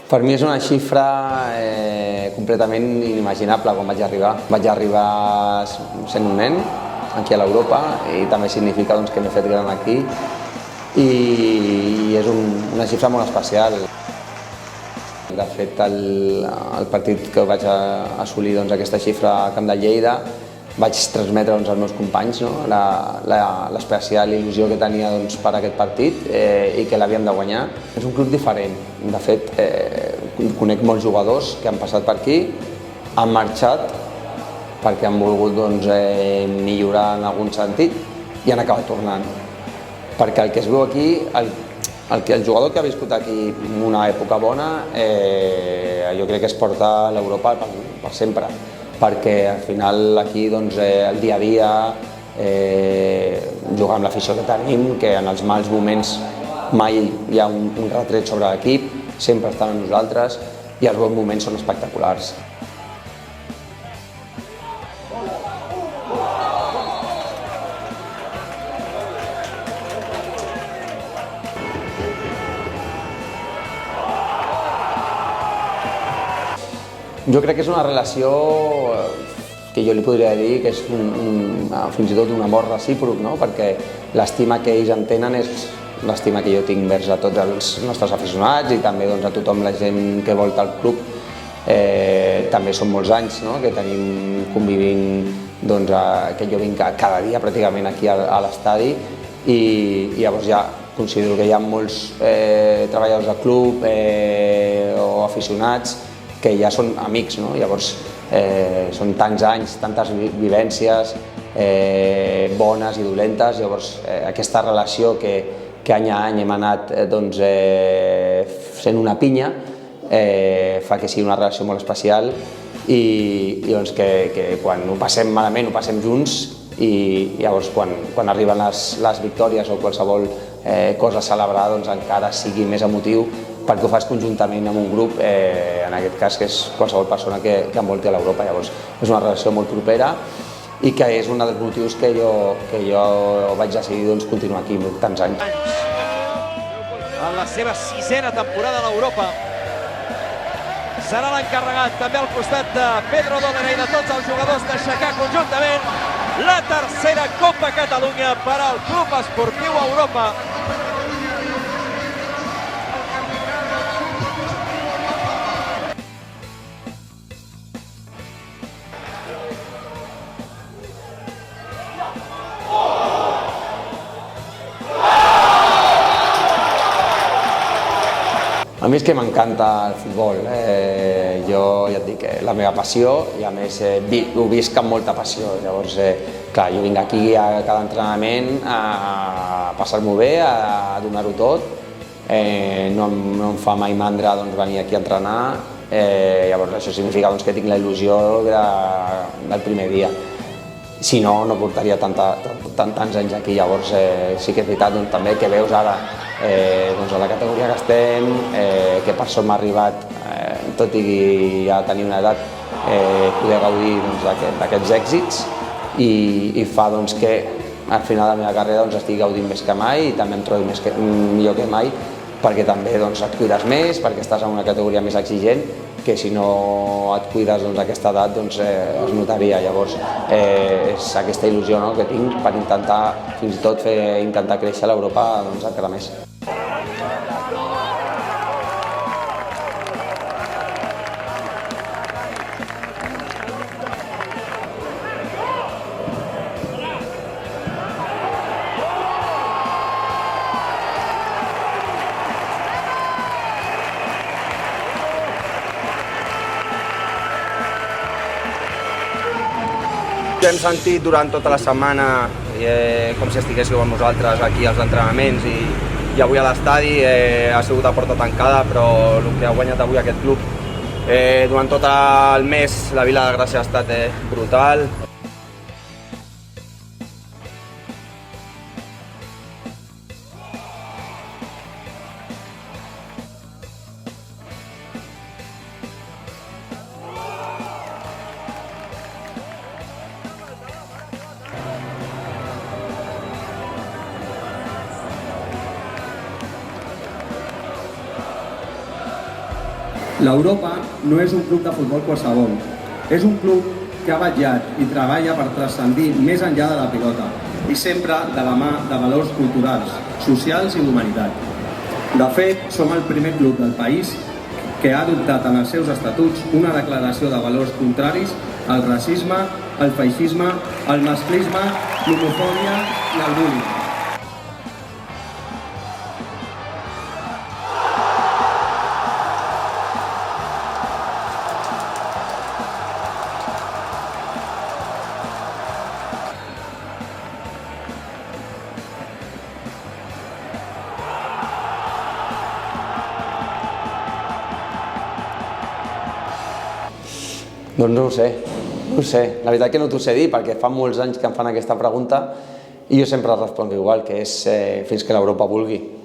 Per mi és una xifra completament inimaginable quan vaig arribar. Vaig arribar sent un nen aquí a l'Europa i també significa que m'he fet gran aquí i és una xifra molt especial. De fet, el partit que vaig assolir aquesta xifra a Camp de Lleida vaig transmetre als meus companys l'especial il·lusió que tenia per aquest partit i que l'havíem de guanyar. És un club diferent. De fet, conec molts jugadors que han passat per aquí, han marxat perquè han volgut millorar en algun sentit i han acabat tornant. Perquè el que es veu aquí, el jugador que ha viscut aquí en una època bona, jo crec que es porta a l'Europa per sempre. Perquè al final aquí el dia a dia, jugar amb l'afició que tenim, que en els mals moments mai hi ha un retret sobre l'equip, sempre estan amb nosaltres i els bons moments són espectaculars. Jo crec que és una relació que jo li podria dir que és fins i tot un amor recíproc, perquè l'estima que ells en tenen és l'estima que jo tinc vers a tots els nostres aficionats i també a tothom, la gent que volta el club. També són molts anys que tenim convivint, que jo vinc cada dia pràcticament aquí a l'estadi i llavors ja considero que hi ha molts treballadors del club o aficionats que ja són amics, llavors són tants anys, tantes vivències bones i dolentes, llavors aquesta relació que any a any hem anat sent una pinya fa que sigui una relació molt especial i que quan ho passem malament ho passem junts i llavors quan arriben les victòries o qualsevol cosa a celebrar encara sigui més emotiu perquè ho fas conjuntament amb un grup, en aquest cas que és qualsevol persona que envolti a l'Europa. Llavors és una relació molt propera i que és un dels motius que jo vaig decidir continuar aquí tants anys. En la seva 6a temporada a l'Europa serà l'encarregat també al costat de Pedro Dómena i de tots els jugadors d'aixecar conjuntament la tercera Copa Catalunya per al Club Esportiu Europa. A mi és que m'encanta el futbol, jo ja et dic, la meva passió i a més ho visc amb molta passió, llavors clar, jo vinc aquí a cada entrenament a passar-m'ho bé, a donar-ho tot, no em fa mai mandra venir aquí a entrenar, llavors això significa que tinc la il·lusió del primer dia. Si no, no portaria tants anys aquí, llavors sí que és veritat també que veus ara a la categoria que estem, que per sort m'ha arribat, tot i ja tenir una edat, poder gaudir d'aquests èxits i fa que al final de la meva carrera estic gaudint més que mai i també em trobo millor que mai perquè també et cuides més, perquè estàs en una categoria més exigent que si no et cuides a aquesta edat es notaria. Llavors és aquesta il·lusió que tinc per intentar fins i tot intentar créixer a l'Europa encara més. Hem sentit durant tota la setmana com si estiguéssiu amb nosaltres aquí als entrenaments i avui a l'estadi ha sigut a porta tancada, però el que ha guanyat avui aquest club durant tot el mes la Vila de Gràcia ha estat brutal. L'Europa no és un club de futbol qualsevol, és un club que ha vetllat i treballa per transcendir més enllà de la pilota i sempre de la mà de valors culturals, socials i d'humanitat. De fet, som el primer club del país que ha adoptat en els seus estatuts una declaració de valors contraris al racisme, al feixisme, al masclisme, l'homofòbia i el bullying. Doncs no ho sé, no ho sé. La veritat que no t'ho sé dir perquè fa molts anys que em fan aquesta pregunta i jo sempre responc igual, que és fins que l'Europa vulgui.